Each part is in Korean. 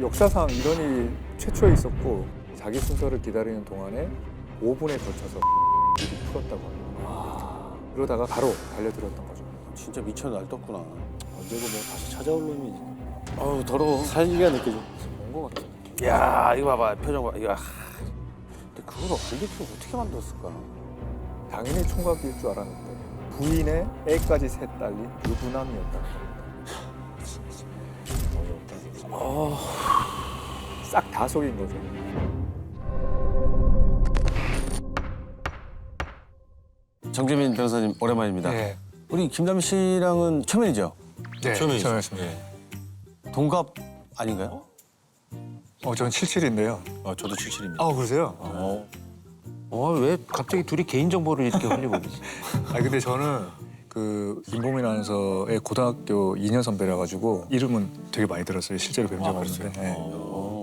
역사상 이런 일이 최초에 있었고 자기 순서를 기다리는 동안에 5분에 걸쳐서 일이 풀었다고 합니다. 그러다가 바로 달려들었던 거죠. 진짜 미쳐 날떴구나. 언제고 뭐 다시 찾아올 놈이 아우 더러워. 살기가 느껴져. 온것 같아요. 야 이거 봐봐 표정 봐. 이거. 근데 그걸 어떻게 만들었을까? 당연히 총각일 줄 알았는데 부인의 애까지 셋 딸린 유부남이었다는 겁니다. 싹 다 속인 거죠. 정재민 변호사님 오랜만입니다. 네. 우리 김남희 씨랑은 초면이죠? 네, 처음이죠. 처음이었습니다. 동갑 아닌가요? 저는 77인데요. 저도 77입니다. 아, 그러세요? 왜 갑자기 둘이 개인 정보를 이렇게 흘려버리지? 근데 저는 그 김보민 아나운서의 고등학교 2년 선배라 가지고 이름은 되게 많이 들었어요. 실제로 뵌 적은 없는데. 네.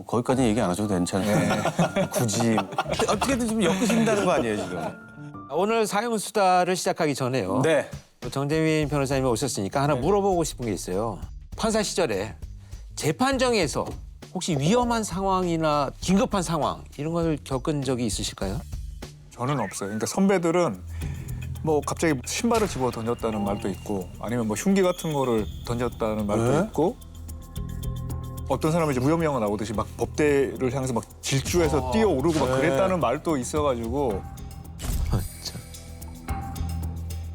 거기까지 얘기 안 하셔도 괜찮아요. 굳이 어떻게든 좀 엮으신다는 거 아니에요 지금? 오늘 사형수다를 시작하기 전에요. 네. 정재민 변호사님이 오셨으니까 하나 물어보고 싶은 게 있어요. 판사 시절에 재판정에서 혹시 위험한 상황이나 긴급한 상황 이런 걸 겪은 적이 있으실까요? 저는 없어요. 그러니까 선배들은 뭐 갑자기 신발을 집어 던졌다는 말도 있고 아니면 뭐 흉기 같은 거를 던졌다는 말도 네? 있고 어떤 사람은 이제 무협영화 나오듯이 막 법대를 향해서 막 질주해서 뛰어오르고 막 네. 그랬다는 말도 있어가지고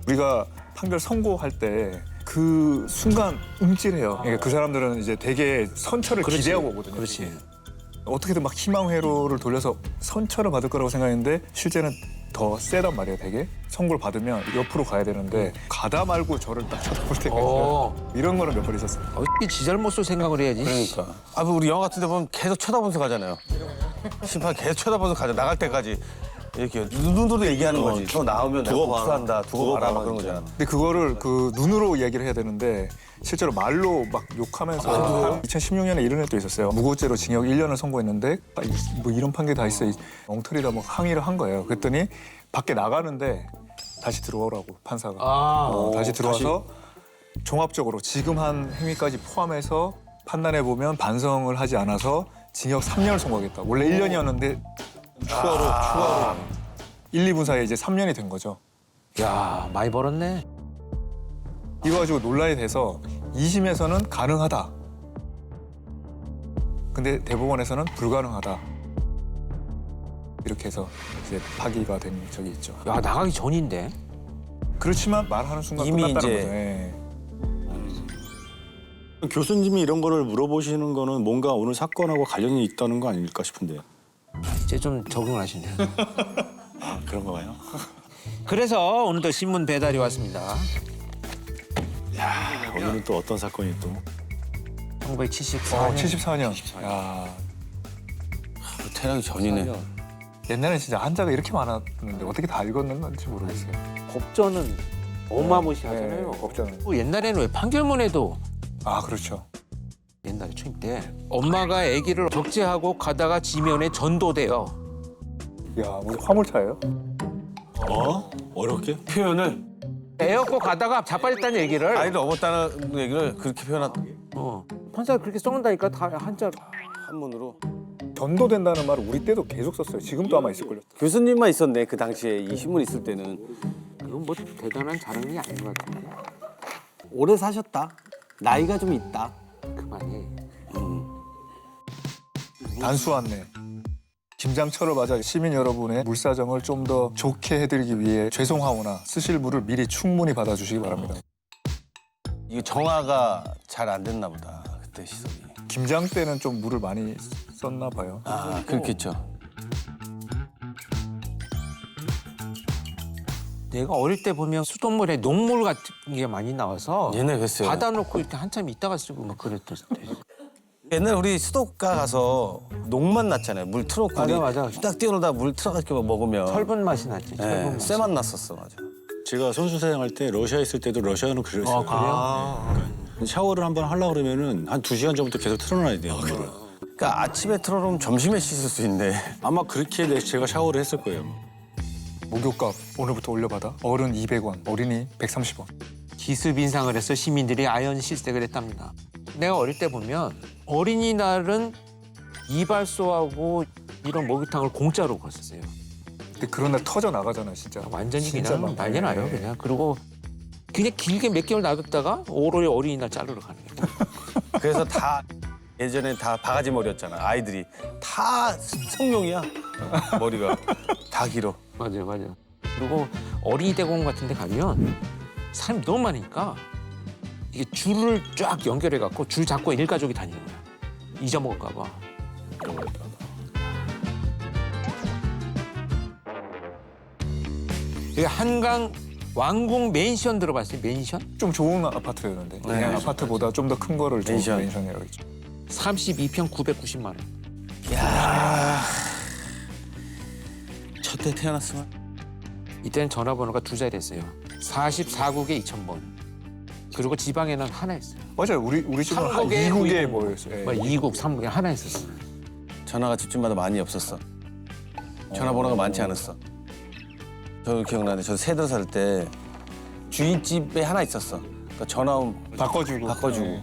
우리가 판결 선고할 때 그 순간 움찔해요. 그러니까 그 사람들은 이제 되게 선처를 기대하고 오거든요. 그렇지. 어떻게든 막 희망 회로를 돌려서 선처를 받을 거라고 생각했는데 실제는 더 세단 말이에요. 되게 선고를 받으면 옆으로 가야 되는데 가다 말고 저를 딱 쳐다볼 때가 있어요. 이런 거는 몇 번 있었어요. 어떻게 지 잘못을 생각을 해야지. 그러니까. 뭐 우리 영화 같은 데 보면 계속 쳐다보면서 가잖아요. 심판 계속 쳐다보면서 가죠. 나갈 때까지. 이렇게 눈으로 얘기하는 거지. 저 나오면 내가 두고 봐라. 복수한다. 두고 봐라. 막 그런 거잖아. 근데 그거를 그 눈으로 이야기를 해야 되는데 실제로 말로 막 욕하면서 2016년에 이런 애도 있었어요. 무고죄로 징역 1년을 선고했는데 뭐 이런 판결 다 있어. 엉터리다 뭐 항의를 한 거예요. 그랬더니 밖에 나가는데 다시 들어오라고 판사가. 다시 들어와서 종합적으로 지금 한 행위까지 포함해서 판단해 보면 반성을 하지 않아서 징역 3년을 선고하겠다. 원래 1년이었는데 추가로 1, 2분 사이에 이제 3년이 된 거죠. 야, 많이 벌었네. 이거 가지고 논란이 돼서 2심에서는 가능하다. 근데 대법원에서는 불가능하다. 이렇게 해서 이제 파기가 된 적이 있죠. 야, 나가기 전인데. 그렇지만 말하는 순간 이미 끝났다는 이제- 거죠. 예. 교수님이 이런 거를 물어보시는 거는 뭔가 오늘 사건하고 관련이 있다는 거 아닐까 싶은데. 이제 좀 적응을 하시네요. 그런가 봐요. 그래서 오늘도 신문 배달이 왔습니다. 오늘은 또 어떤 사건이 또. 1974년. 74년. 야, 태어나기 전이네. 옛날에 진짜 한자가 이렇게 많았는데 어떻게 다 읽었는 건지 모르겠어요. 법전은 어마무시하잖아요. 네, 법전은. 또 옛날에는 왜 판결문에도 아, 그렇죠. 옛날에 초임 때 엄마가 아기를 적재하고 가다가 지면에 전도돼요. 야, 무슨 화물차예요? 어렵게? 표현을 애업고 가다가 자빠졌다는 얘기를 아이를 업었다는 얘기를 그렇게 표현한 판사가 그렇게 써놓는다니까 다 한자로. 한문으로. 전도된다는 말을 우리 때도 계속 썼어요. 지금도 아마 있을걸요. 교수님만 있었네 그 당시에 이 신문 있을 때는. 이건 뭐 대단한 자랑이 아닌 것 같은데. 오래 사셨다. 나이가 좀 있다. 그만해. 단수 안내. 김장철을 맞아 시민 여러분의 물사정을 좀 더 좋게 해드리기 위해 죄송하오나 쓰실 물을 미리 충분히 받아주시기 바랍니다. 이거 정화가 잘 안 됐나 보다 그때 시설이. 김장 때는 좀 물을 많이 썼나 봐요. 그렇겠죠. 내가 어릴 때 보면 수돗물에 녹물 같은 게 많이 나와서 옛날에 그랬어요. 받아놓고 이렇게 한참 있다가 쓰고 막 그랬던 때. 옛날 우리 수도가 가서 녹맛 났잖아요. 물 틀어놓고 맞아, 맞아. 딱 뛰어놀다 물 틀어가지고 먹으면 철분 맛이 났지. 철분 네, 맛. 쇠맛 났었어 맞아. 제가 선수 생활 때 러시아 있을 때도 러시아는 그랬어요. 그래요? 샤워를 한번 하려고 그러면은 한 2시간 전부터 계속 틀어놔야 돼요. 물을. 그러니까 아침에 틀어놓으면 점심에 씻을 수 있는데. 아마 그렇게 제가 샤워를 했을 거예요. 목욕값 오늘부터 올려받아. 어른 200원, 어린이 130원. 기습 인상을 해서 시민들이 아연 실색을 했답니다. 내가 어릴 때 보면 어린이날은 이발소하고 이런 목욕탕을 공짜로 갔었어요. 근데 그런 날 터져 나가잖아 진짜. 완전히 진짜 그냥 막, 난리 나요 네. 그냥. 그리고 그냥 길게 몇 개월 놔뒀다가 5월에 어린이날 자르러 가는 거예요. 그래서 다 예전에 다 바가지 머리였잖아. 아이들이 다 성룡이야. 머리가 다 길어. 맞아요. 그리고 어린이 대공원 같은 데 가면 사람이 너무 많으니까 이게 줄을 쫙 연결해 갖고 줄 잡고 일가족이 다니는 거야. 잊어먹을까 봐. 여기 한강 왕궁 맨션 들어봤어요? 맨션? 좀 좋은 아파트였는데 그냥 네. 아파트보다 좀 더 큰 거를 좀 맨션. 맨션이라고 했죠. 32평 990만 원. 첫해 태어났으면. 이때는 전화번호가 두 자리였어요. 44국에 2000번. 그리고 지방에는 하나 있어요. 맞아요. 우리 집은 한 삼국에 2국에 뭐 모였어요. 예. 2국, 3국에 하나 있었어요. 전화가 집집마다 많이 없었어. 전화번호가 많지 않았어. 저 기억나는데 저 세대 살 때 주인집에 하나 있었어. 그러니까 전화 오면 바꿔주고. 바꿔주고.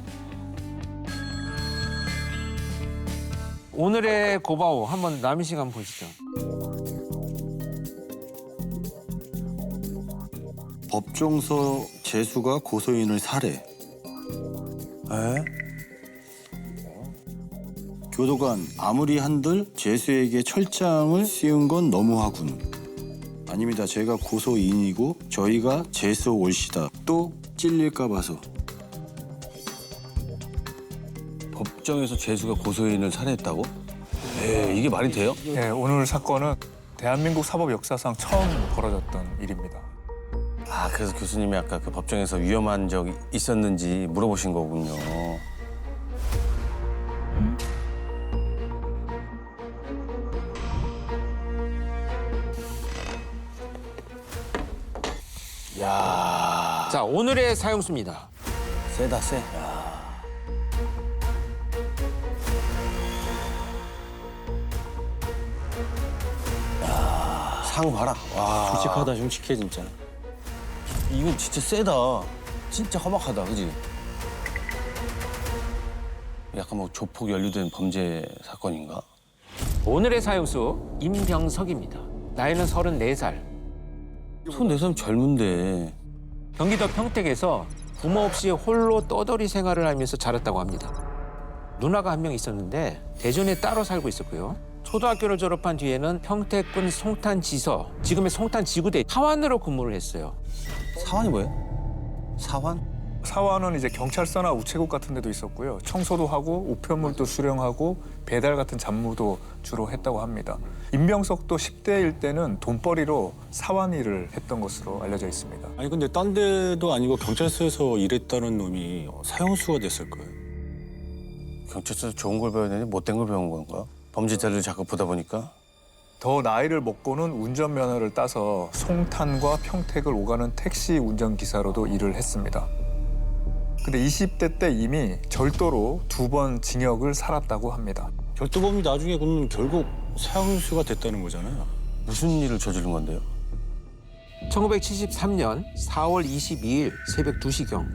오늘의 고바오 한번 남희 씨가 한번 보시죠. 법정서 재수가 고소인을 살해. 에? 교도관 아무리 한들 재수에게 철장을 씌운 건 너무하군. 아닙니다. 제가 고소인이고 저희가 재수 올시다. 또 찔릴까 봐서. 법정에서 재수가 고소인을 살해했다고? 에 이게 말이 돼요? 예, 오늘 사건은 대한민국 사법 역사상 처음 벌어졌던 일입니다. 아 그래서 교수님이 아까 그 법정에서 위험한 적이 있었는지 물어보신 거군요. 야 자, 오늘의 사용수입니다. 세다 세. 상 봐라. 와 끔찍하다, 끔찍해 진짜. 이건 진짜 세다. 진짜 험악하다, 그지? 약간 뭐 조폭 연루된 범죄 사건인가? 오늘의 사용수 임병석입니다. 나이는 34살. 손 내 사람 젊은데. 경기도 평택에서 부모 없이 홀로 떠돌이 생활을 하면서 자랐다고 합니다. 누나가 한 명 있었는데 대전에 따로 살고 있었고요. 초등학교를 졸업한 뒤에는 평택군 송탄지서, 지금의 송탄지구대 사원으로 근무를 했어요. 사환이 뭐예요? 사환? 사원은 이제 경찰서나 우체국 같은 데도 있었고요. 청소도 하고 우편물도 수령하고 배달 같은 잡무도 주로 했다고 합니다. 임병석도 10대일 때는 돈벌이로 사원 일을 했던 것으로 알려져 있습니다. 아니 근데 딴 데도 아니고 경찰서에서 일했다는 놈이 사형수가 됐을 거예요. 경찰서에서 좋은 걸 배워야 되는데 못된 걸 배운 건가? 범죄자를 자꾸 보다 보니까. 더 나이를 먹고는 운전면허를 따서 송탄과 평택을 오가는 택시 운전기사로도 일을 했습니다. 근데 20대 때 이미 절도로 2번 징역을 살았다고 합니다. 절도범이 나중에 그러면 결국 사형수가 됐다는 거잖아요. 무슨 일을 저지른 건데요? 1973년 4월 22일 새벽 2시경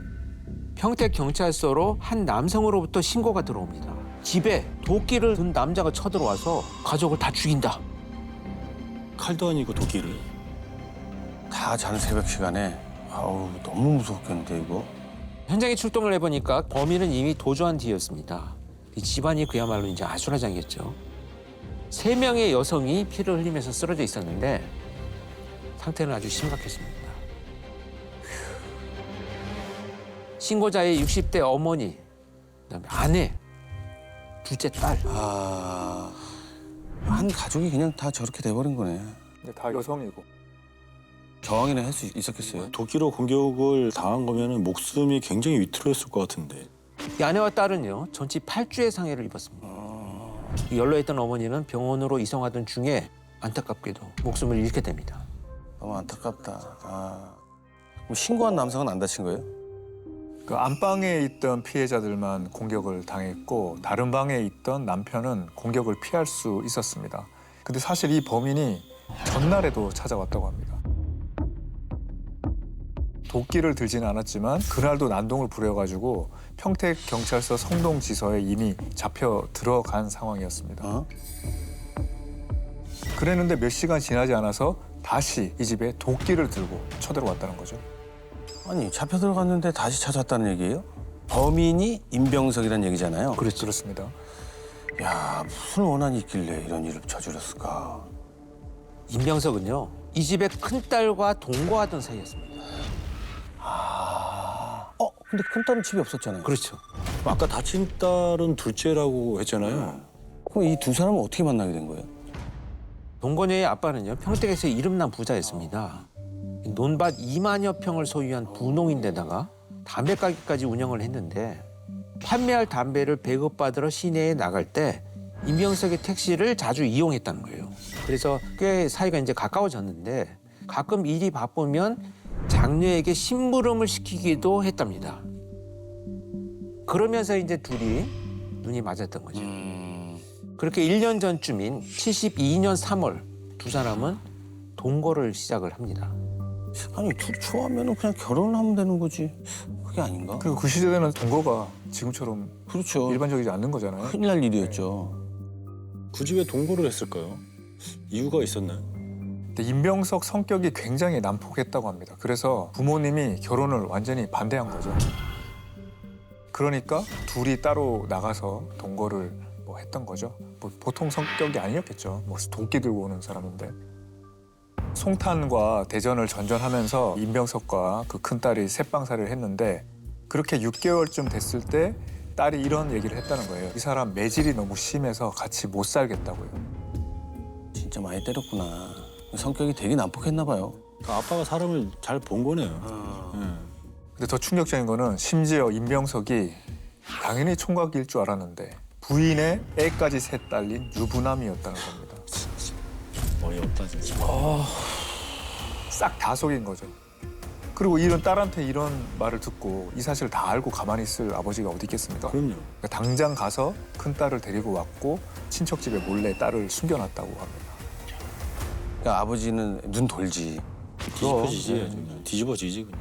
평택경찰서로 한 남성으로부터 신고가 들어옵니다. 집에 도끼를 든 남자가 쳐들어와서 가족을 다 죽인다. 칼도 아니고 도끼를. 다 자는 새벽 시간에. 아우 너무 무섭겠는데 이거. 현장에 출동을 해보니까 범인은 이미 도주한 뒤였습니다. 이 집안이 그야말로 이제 아수라장이었죠. 3명의 여성이 피를 흘리면서 쓰러져 있었는데 상태는 아주 심각했습니다. 신고자의 60대 어머니, 그다음에 아내, 둘째 딸. 한 가족이 그냥 다 저렇게 돼버린 거네. 근데 다 여성이고. 저항이나 할 수 있었겠어요? 도끼로 공격을 당한 거면 목숨이 굉장히 위태로웠을 것 같은데. 이 아내와 딸은요 전치 8주의 상해를 입었습니다. 이 연로했던 어머니는 병원으로 이송하던 중에 안타깝게도 목숨을 잃게 됩니다. 너무 안타깝다. 그럼 신고한 남성은 안 다친 거예요? 그 안방에 있던 피해자들만 공격을 당했고 다른 방에 있던 남편은 공격을 피할 수 있었습니다. 근데 사실 이 범인이 전날에도 찾아왔다고 합니다. 도끼를 들지는 않았지만 그날도 난동을 부려가지고 평택경찰서 성동지서에 이미 잡혀 들어간 상황이었습니다. 어? 그랬는데 몇 시간 지나지 않아서 다시 이 집에 도끼를 들고 쳐들어왔다는 거죠. 아니 잡혀 들어갔는데 다시 찾았다는 얘기예요? 범인이 임병석이란 얘기잖아요. 그렇습니다. 야, 무슨 원한이 있길래 이런 일을 저질렀을까? 임병석은요, 이 집의 큰딸과 동거하던 사이였습니다. 근데 큰딸은 집에 없었잖아요. 그렇죠. 아까 다친 딸은 둘째라고 했잖아요. 그럼 이 두 사람은 어떻게 만나게 된 거예요? 동건녀의 아빠는요, 평택에서 이름난 부자였습니다. 논밭 2만여 평을 소유한 부농인데다가 담배 가게까지 운영을 했는데 판매할 담배를 배급받으러 시내에 나갈 때 임병석의 택시를 자주 이용했다는 거예요. 그래서 꽤 사이가 이제 가까워졌는데 가끔 일이 바쁘면 장녀에게 심부름을 시키기도 했답니다. 그러면서 이제 둘이 눈이 맞았던 거죠. 그렇게 1년 전쯤인 72년 3월 두 사람은 동거를 시작을 합니다. 아니 둘이 좋아하면 그냥 결혼을 하면 되는 거지. 그게 아닌가? 그리고 그 시대에는 동거가 지금처럼 그렇죠. 일반적이지 않는 거잖아요. 큰일 날 일이었죠. 굳이 왜 동거를 했을까요? 이유가 있었나요? 근데 임병석 성격이 굉장히 난폭했다고 합니다. 그래서 부모님이 결혼을 완전히 반대한 거죠. 그러니까 둘이 따로 나가서 동거를 뭐 했던 거죠. 뭐 보통 성격이 아니었겠죠. 뭐 도끼 들고 오는 사람인데. 송탄과 대전을 전전하면서 임병석과 그 큰딸이 새빵살이를 했는데 그렇게 6개월쯤 됐을 때 딸이 이런 얘기를 했다는 거예요. 이 사람 매질이 너무 심해서 같이 못 살겠다고요. 진짜 많이 때렸구나. 성격이 되게 난폭했나 봐요. 그러니까 아빠가 사람을 잘 본 거네요. 근데 더 충격적인 거는 심지어 임병석이 당연히 총각일 줄 알았는데 부인의 애까지 셋 딸린 유부남이었다는 겁니다. 어이없다 진짜. 싹 다 속인 거죠. 그리고 이런 딸한테 이런 말을 듣고 이 사실을 다 알고 가만히 있을 아버지가 어디 있겠습니까? 그럼요. 그러니까 당장 가서 큰 딸을 데리고 왔고 친척 집에 몰래 딸을 숨겨놨다고 합니다. 그러니까 아버지는 눈 돌지. 뒤집어지지. 그냥. 뒤집어지지 그냥.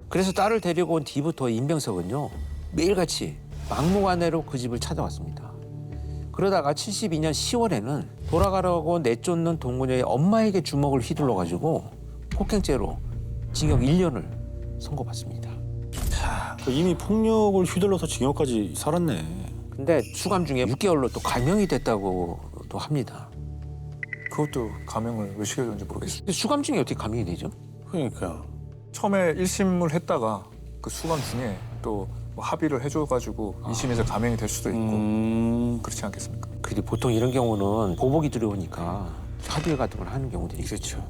그래서 딸을 데리고 온 뒤부터 임병석은요, 매일같이 막무가내로 그 집을 찾아왔습니다. 그러다가 72년 10월에는 돌아가라고 내쫓는 동거녀의 엄마에게 주먹을 휘둘러가지고 폭행죄로 징역 1년을 선고받습니다. 이미 폭력을 휘둘러서 징역까지 살았네. 근데 수감 중에 6개월로 또 감형이 됐다고도 합니다. 그것도 감형을 왜 시켜줬는지 모르겠어요. 근데 수감 중에 어떻게 감형이 되죠? 그러니까. 처음에 1심을 했다가 그 수감 중에 또 뭐 합의를 해줘가지고 2심에서 감형이 될 수도 있고 그렇지 않겠습니까? 근데 보통 이런 경우는 보복이 두려우니까 합의 같은 걸 하는 경우들이 있죠.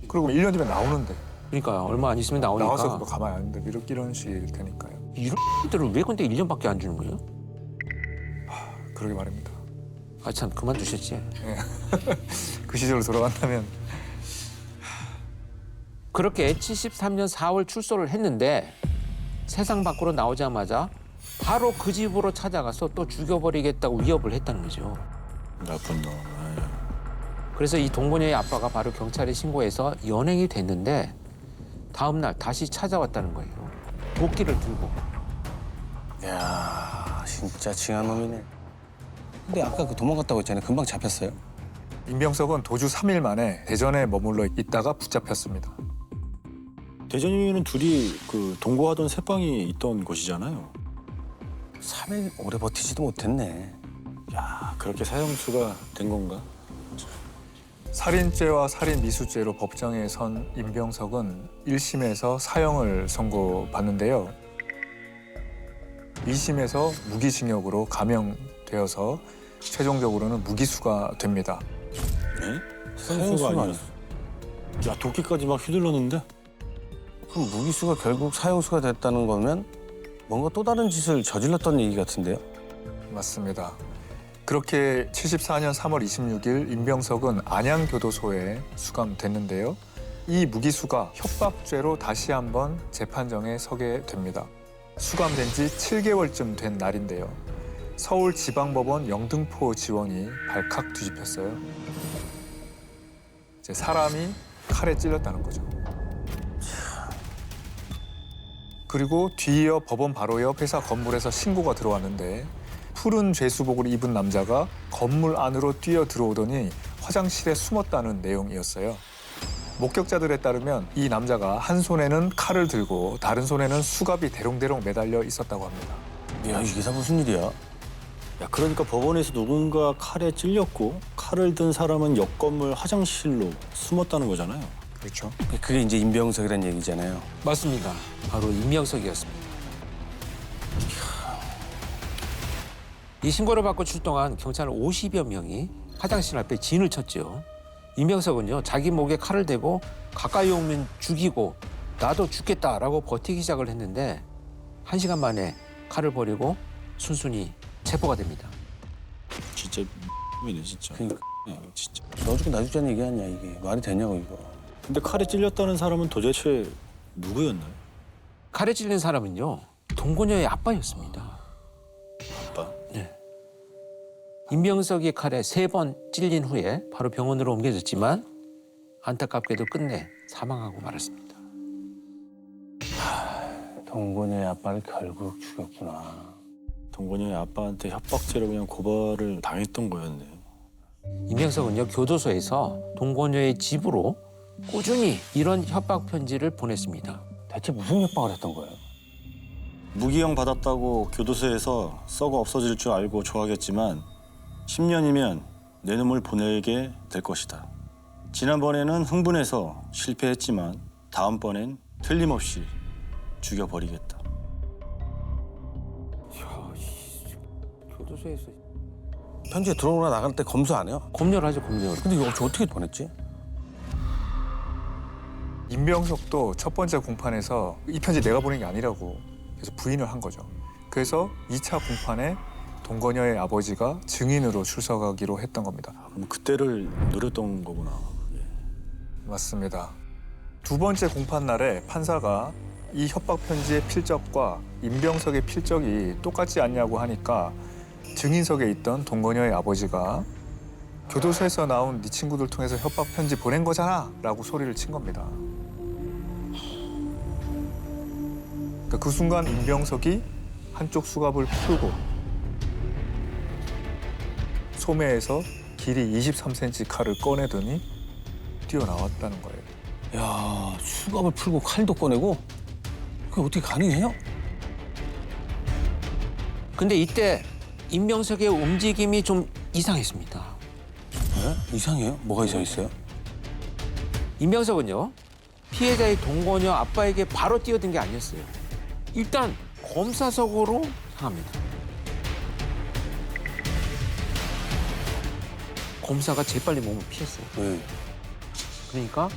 그리고 1년 뒤면 나오는데 그러니까 얼마 안 있으면 나오니까 나와서 뭐 가만히 안 있는데 이런 식일 테니까요. 이런 들을 왜 근데 1년밖에 안 주는 거예요? 그러게 말입니다. 아 참 그만두셨지. 그 시절로 돌아간다면 그렇게 73년 4월 출소를 했는데 세상 밖으로 나오자마자 바로 그 집으로 찾아가서 또 죽여버리겠다고 위협을 했다는 거죠. 나쁜 놈. 그래서 이 동거녀의 아빠가 바로 경찰에 신고해서 연행이 됐는데 다음 날 다시 찾아왔다는 거예요. 도끼를 들고. 야, 진짜 징한 놈이네. 근데 아까 그 도망갔다고 했잖아요. 금방 잡혔어요. 임병석은 도주 3일 만에 대전에 머물러 있다가 붙잡혔습니다. 대전이는 둘이 그 동거하던 새빵이 있던 곳이잖아요. 3일 오래 버티지도 못했네. 야, 그렇게 사형수가 된 건가? 살인죄와 살인미수죄로 법정에 선 임병석은 1심에서 사형을 선고받는데요. 2심에서 무기징역으로 감형되어서 최종적으로는 무기수가 됩니다. 네? 사형수가 아니었어. 야, 도끼까지 막 휘둘렀는데? 그럼 무기수가 결국 사형수가 됐다는 거면 뭔가 또 다른 짓을 저질렀던 얘기 같은데요? 맞습니다. 그렇게 74년 3월 26일 임병석은 안양교도소에 수감됐는데요. 이 무기수가 협박죄로 다시 한번 재판정에 서게 됩니다. 수감된 지 7개월쯤 된 날인데요. 서울지방법원 영등포 지원이 발칵 뒤집혔어요. 이제 사람이 칼에 찔렸다는 거죠. 그리고 뒤이어 법원 바로 옆 회사 건물에서 신고가 들어왔는데 푸른 죄수복을 입은 남자가 건물 안으로 뛰어 들어오더니 화장실에 숨었다는 내용이었어요. 목격자들에 따르면 이 남자가 한 손에는 칼을 들고 다른 손에는 수갑이 대롱대롱 매달려 있었다고 합니다. 야, 이게 다 무슨 일이야? 야, 그러니까 법원에서 누군가 칼에 찔렸고 칼을 든 사람은 옆 건물 화장실로 숨었다는 거잖아요. 그렇죠. 그게 이제 임병석이라는 얘기잖아요. 맞습니다. 바로 임명석이었습니다. 이 신고를 받고 출동한 경찰 50여 명이 화장실 앞에 진을 쳤죠. 임명석은요, 자기 목에 칼을 대고 가까이 오면 죽이고 나도 죽겠다라고 버티기 시작을 했는데 1시간 만에 칼을 버리고 순순히 체포가 됩니다. 진짜 이네 진짜. 그러니까 진짜. 너 죽고 나 죽자는 얘기 아니야, 이게. 말이 되냐고, 이거. 근데 칼에 찔렸다는 사람은 도대체 누구였나요? 칼에 찔린 사람은요, 동거녀의 아빠였습니다. 아빠? 임명석이 칼에 3번 찔린 후에 바로 병원으로 옮겨졌지만 안타깝게도 끝내 사망하고 말았습니다. 동건의 아빠를 결국 죽였구나. 동건이의 아빠한테 협박죄로 그냥 고발을 당했던 거였네요. 임명석은요, 교도소에서 동거녀의 집으로 꾸준히 이런 협박 편지를 보냈습니다. 대체 무슨 협박을 했던 거예요? 무기형 받았다고 교도소에서 썩어 없어질 줄 알고 좋아하겠지만 10년이면 내 놈을 보내게 될 것이다. 지난번에는 흥분해서 실패했지만 다음번엔 틀림없이 죽여버리겠다. 교도소에서 편지에 들어오거나 나갈 때 검수 안 해요? 검열을 하죠, 검열. 근데 이거 어떻게 보냈지? 임병석도 첫 번째 공판에서 이 편지 내가 보낸 게 아니라고 그래서 부인을 한 거죠. 그래서 2차 공판에 동거녀의 아버지가 증인으로 출석하기로 했던 겁니다. 그럼 그때를 노렸던 거구나. 맞습니다. 두 번째 공판 날에 판사가 이 협박 편지의 필적과 임병석의 필적이 똑같지 않냐고 하니까 증인석에 있던 동거녀의 아버지가 교도소에서 나온 네 친구들 통해서 협박 편지 보낸 거잖아 라고 소리를 친 겁니다. 그러니까 그 순간 임병석이 한쪽 수갑을 풀고 소매에서 길이 23cm 칼을 꺼내더니 뛰어나왔다는 거예요. 야, 수갑을 풀고 칼도 꺼내고? 그게 어떻게 가능해요? 근데 이때 임명석의 움직임이 좀 이상했습니다. 네? 이상해요? 뭐가 이상했어요? 임명석은요, 피해자의 동거녀 아빠에게 바로 뛰어든 게 아니었어요. 일단 검사석으로 향합니다. 검사가 재빨리 몸을 피했어요. 네. 그러니까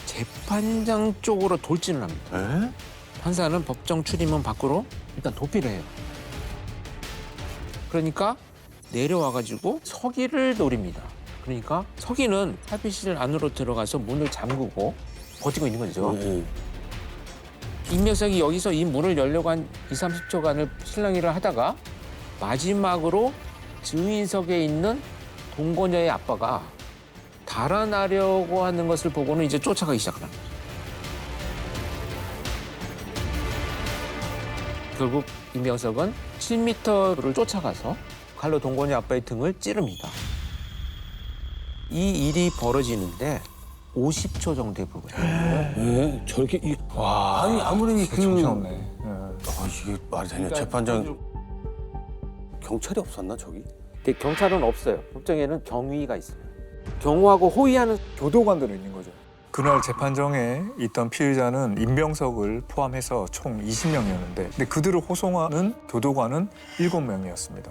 재판장 쪽으로 돌진을 합니다. 판사는 법정 출입문 밖으로 일단 도피를 해요. 그러니까 내려와가지고 서기를 노립니다. 그러니까 서기는 탈피실 안으로 들어가서 문을 잠그고 버티고 있는 거죠. 네. 임명석이 여기서 이 문을 열려고 한 2, 30초간을 실랑이를 하다가 마지막으로 증인석에 있는 동거녀의 아빠가 달아나려고 하는 것을 보고는 이제 쫓아가기 시작을 합니다. 결국 임명석은 7m를 쫓아가서 칼로 동거녀 아빠의 등을 찌릅니다. 이 일이 벌어지는데 50초 정도에 불과해요. 네? 저렇게 와. 아니 아무리 정신없네. 이게 말이 되냐? 재판장 경찰이 없었나 저기? 근데 경찰은 없어요. 법정에는 경위가 있어요. 경호하고 호위하는 교도관들은 있는 거죠. 그날 재판정에 있던 피의자는 임병석을 포함해서 총 20명이었는데 근데 그들을 호송하는 교도관은 7명이었습니다.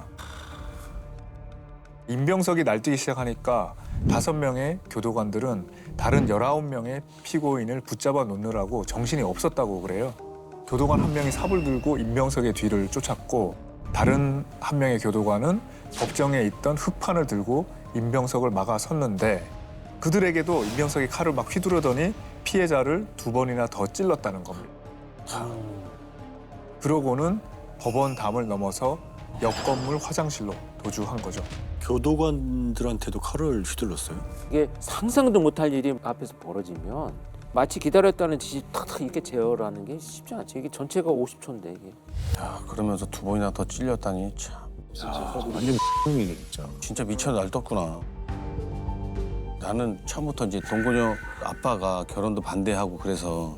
임병석이 날뛰기 시작하니까 5명의 교도관들은 다른 19명의 피고인을 붙잡아 놓느라고 정신이 없었다고 그래요. 교도관 한 명이 삽을 들고 임병석의 뒤를 쫓았고 다른 한 명의 교도관은 법정에 있던 흑판을 들고 임병석을 막아섰는데 그들에게도 임병석이 칼을 막 휘두르더니 피해자를 2번이나 더 찔렀다는 겁니다. 그러고는 법원 담을 넘어서 옆 건물 화장실로 도주한 거죠. 교도관들한테도 칼을 휘둘렀어요? 이게 상상도 못할 일이 앞에서 벌어지면 마치 기다렸다는 듯이 탁탁 이렇게 제어를 게 쉽지 않죠. 이게 전체가 50초인데 이게. 야, 그러면서 2번이나 더 찔렸다니 참. 완전 X놈이네 진짜. 진짜 미쳐 날떴구나. 나는 처음부터 이제 동건이 아빠가 결혼도 반대하고 그래서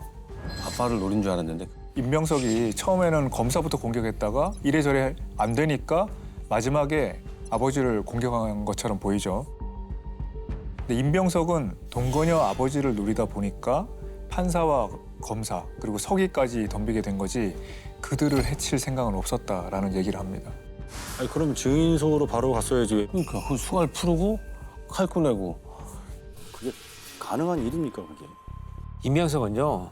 아빠를 노린 줄 알았는데 임명석이 처음에는 검사부터 공격했다가 이래저래 안 되니까 마지막에 아버지를 공격한 것처럼 보이죠. 근데 임병석은 동건여 아버지를 노리다 보니까 판사와 검사 그리고 서기까지 덤비게 된 거지 그들을 해칠 생각은 없었다라는 얘기를 합니다. 아니 그럼 증인소로 바로 갔어야지. 그러니까 그 수갈 풀고 칼 꺼내고 그게 가능한 일입니까 그게? 임명석은요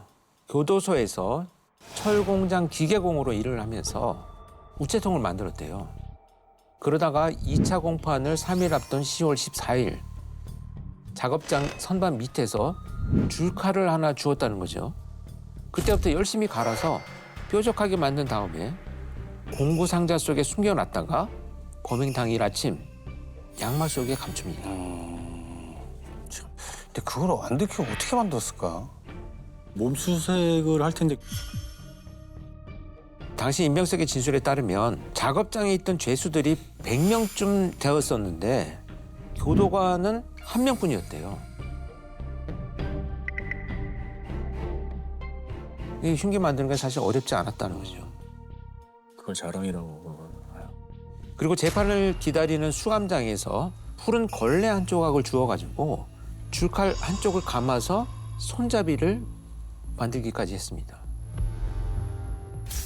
교도소에서 철공장 기계공으로 일을 하면서 우체통을 만들었대요. 그러다가 2차 공판을 3일 앞둔 10월 14일 작업장 선반 밑에서 줄칼을 하나 주었다는 거죠. 그때부터 열심히 갈아서 뾰족하게 만든 다음에 공구 상자 속에 숨겨놨다가 범행 당일 아침 양말 속에 감춥니다. 근데 그걸 안 들키고 어떻게 만들었을까? 몸수색을 할 텐데 당시 임명석의 진술에 따르면 작업장에 있던 죄수들이 100명쯤 되었었는데 교도관은 1명뿐이었대요. 이 흉기 만드는 게 사실 어렵지 않았다는 거죠. 그걸 자랑이라고. 그리고 재판을 기다리는 수감장에서 푸른 걸레 한 조각을 주워가지고 줄칼 한쪽을 감아서 손잡이를 만들기까지 했습니다.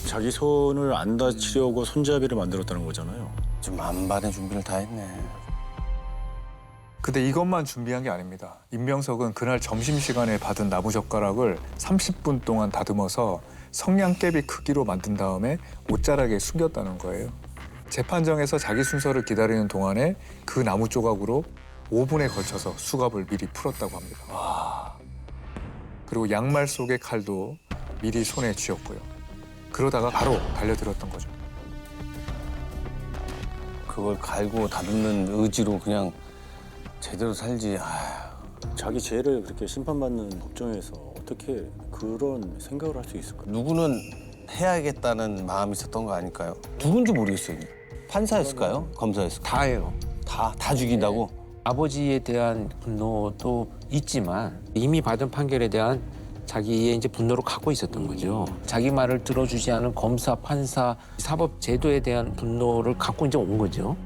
자기 손을 안 다치려고 손잡이를 만들었다는 거잖아요. 좀 만반의 준비를 다 했네. 근데 이것만 준비한 게 아닙니다. 임명석은 그날 점심시간에 받은 나무젓가락을 30분 동안 다듬어서 성냥개비 크기로 만든 다음에 옷자락에 숨겼다는 거예요. 재판정에서 자기 순서를 기다리는 동안에 그 나무 조각으로 5분에 걸쳐서 수갑을 미리 풀었다고 합니다. 그리고 양말 속의 칼도 미리 손에 쥐었고요. 그러다가 바로 달려들었던 거죠. 그걸 갈고 다듬는 의지로 그냥 제대로 살지. 자기 죄를 그렇게 심판받는 법정에서 어떻게 그런 생각을 할 수 있을까? 누구는 해야겠다는 마음이 있었던 거 아닐까요? 누군지 모르겠어요. 판사였을까요? 검사였을까요? 다예요. 다 죽인다고? 아버지에 대한 분노도 있지만 이미 받은 판결에 대한 자기의 이제 분노를 갖고 있었던 거죠. 자기 말을 들어주지 않은 검사, 판사, 사법 제도에 대한 분노를 갖고 이제 온 거죠.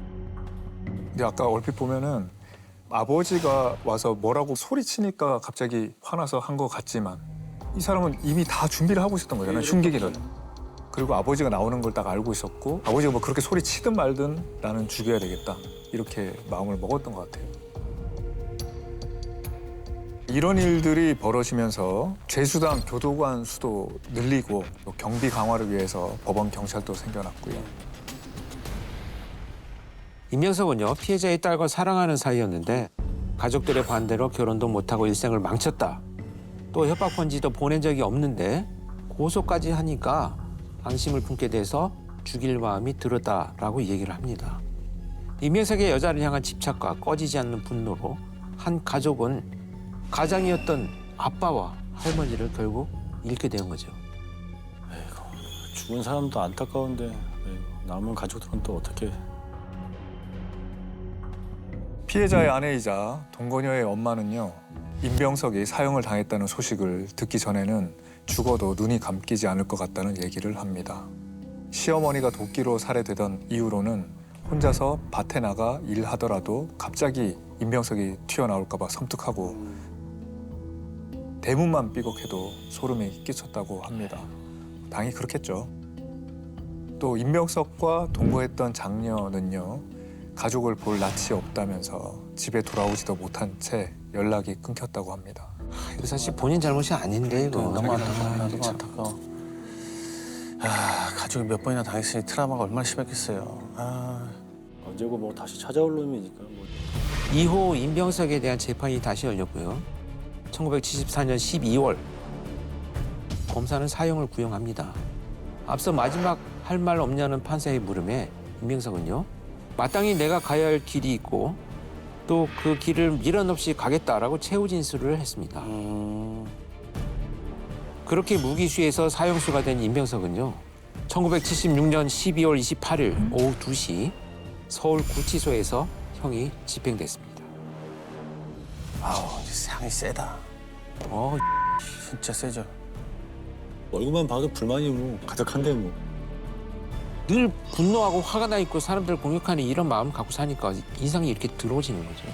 근데 아까 얼핏 보면은 아버지가 와서 뭐라고 소리치니까 갑자기 화나서 한 것 같지만 이 사람은 이미 다 준비를 하고 있었던 거잖아요. 흉기기를. 그리고 아버지가 나오는 걸 딱 알고 있었고 아버지가 뭐 그렇게 소리치든 말든 나는 죽여야 되겠다. 이렇게 마음을 먹었던 것 같아요. 이런 일들이 벌어지면서 죄수당 교도관 수도 늘리고 또 경비 강화를 위해서 법원 경찰도 생겨났고요. 임명석은요 피해자의 딸과 사랑하는 사이였는데 가족들의 반대로 결혼도 못하고 일생을 망쳤다. 또 협박 편지도 보낸 적이 없는데 고소까지 하니까 앙심을 품게 돼서 죽일 마음이 들었다라고 얘기를 합니다. 임명석의 여자를 향한 집착과 꺼지지 않는 분노로 한 가족은 가장이었던 아빠와 할머니를 결국 잃게 된 거죠. 죽은 사람도 안타까운데 남은 가족들은 또 어떻게? 피해자의 아내이자 동건여의 엄마는요. 임병석이 사형을 당했다는 소식을 듣기 전에는 죽어도 눈이 감기지 않을 것 같다는 얘기를 합니다. 시어머니가 도끼로 살해되던 이후로는 혼자서 밭에 나가 일하더라도 갑자기 임병석이 튀어나올까 봐 섬뜩하고 대문만 삐걱해도 소름이 끼쳤다고 합니다. 당연히 그렇겠죠. 또 임병석과 동거했던 장녀는요. 가족을 볼 낯이 없다면서 집에 돌아오지도 못한 채 연락이 끊겼다고 합니다. 이거 사실 본인 잘못이 아닌데 이거 너무 안타까워. 너무 안타까워. 가족이 몇 번이나 당했으니 트라우마가 얼마나 심했겠어요. 언제고 뭐 다시 찾아올 놈이니까. 뭐. 2호 임병석에 대한 재판이 다시 열렸고요. 1974년 12월 검사는 사형을 구형합니다. 앞서 마지막 할 말 없냐는 판사의 물음에 임병석은요. 마땅히 내가 가야 할 길이 있고 또 그 길을 미련 없이 가겠다라고 최후 진술을 했습니다. 그렇게 무기수에서 사형수가 된 임병석은요. 1976년 12월 28일 오후 2시 서울 구치소에서 형이 집행됐습니다. 아우 향이 세다. 진짜 세죠. 얼굴만 봐도 불만이 뭐 가득한데 뭐. 늘 분노하고 화가 나 있고 사람들 공격하는 이런 마음 갖고 사니까 인상이 이렇게 더러워지는 거죠.